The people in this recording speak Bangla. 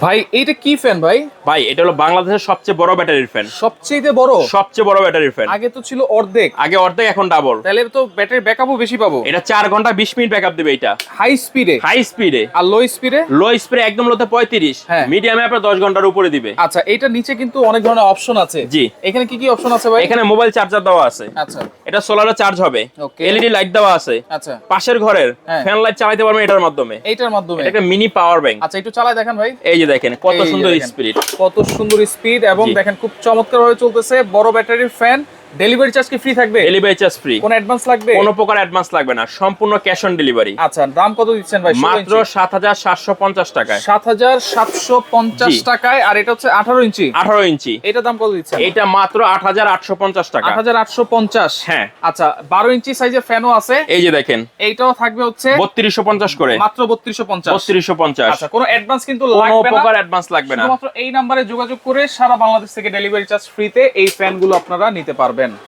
ভাই এইটা কি ফ্যান ভাই? ভাই এটা হলো বাংলাদেশের সবচেয়ে বড় ব্যাটারির ফ্যান। সবচেয়ে বড়? সবচেয়ে বড় ব্যাটারির ফ্যান। আগে তো ছিল অর্ধেক। আগে অর্ধেক, এখন ডাবল। তাহলে তো ব্যাটারি ব্যাকআপও বেশি পাবো। এটা 4 ঘন্টা 20 মিনিট ব্যাকআপ দিবে এটা। হাই স্পিডে? হাই স্পিডে। আর লো স্পিডে? লো স্পিডে একদম লোতে 35, হ্যাঁ। মিডিয়ামে আপনার 10 ঘন্টার উপরে দিবে। আচ্ছা, এইটার নিচে কিন্তু অনেক ধরনের অপশন আছে। জি। এখানে কি কি অপশন আছে ভাই? এখানে মোবাইল চার্জার দেওয়া আছে। আচ্ছা এটা সোলারে চার্জ হবে। ওকে। এলইডি লাইট দেওয়া আছে। আচ্ছা, পাশের ঘরের হ্যাঁ। ফ্যান লাইট চালাতে পারবেন এটার মাধ্যমে। এইটার মাধ্যমে? এটা একটা মিনি পাওয়ার ব্যাংক। আচ্ছা, একটু চালায় দেখেন ভাই। এই যে দেখেন কত এই যে সুন্দর দেখেন। স্পিড। কত সুন্দর স্পিড এবং জি। দেখেন খুব চমৎকার ভাবে চলতেছে। বড় ব্যাটারির ফ্যান। ডেলিভারি চার্জ কি ফ্রি থাকবে? Delivery charge free. কোন অ্যাডভান্স লাগবে? কোনো প্রকার অ্যাডভান্স লাগবে না, সম্পূর্ণ ক্যাশ অন ডেলিভারি। আচ্ছা, দাম কত দিচ্ছেন ভাই? মাত্র 7750 টাকায়। 7750 জি। টাকায়। আর এটা হচ্ছে 18 ইঞ্চি। 18 ইঞ্চি। এটা দাম কত দিচ্ছেন? এটা মাত্র 8850 টাকা। 8850। হ্যাঁ। আচ্ছা, 12 ইঞ্চি সাইজের ফ্যানও আছে। এই যে দেখেন এইটাও থাকবে হচ্ছে 3250 করে। মাত্র 3250। 3250। আচ্ছা, কোনো অ্যাডভান্স কিন্তু কোনো লাগবে না। প্রকার অ্যাডভান্স লাগবে না। শুধুমাত্র এই নম্বরে যোগাযোগ করে সারা বাংলাদেশ থেকে ডেলিভারি চার্জ ফ্রিতে এই ফ্যানগুলো আপনারা নিতে পারবেন।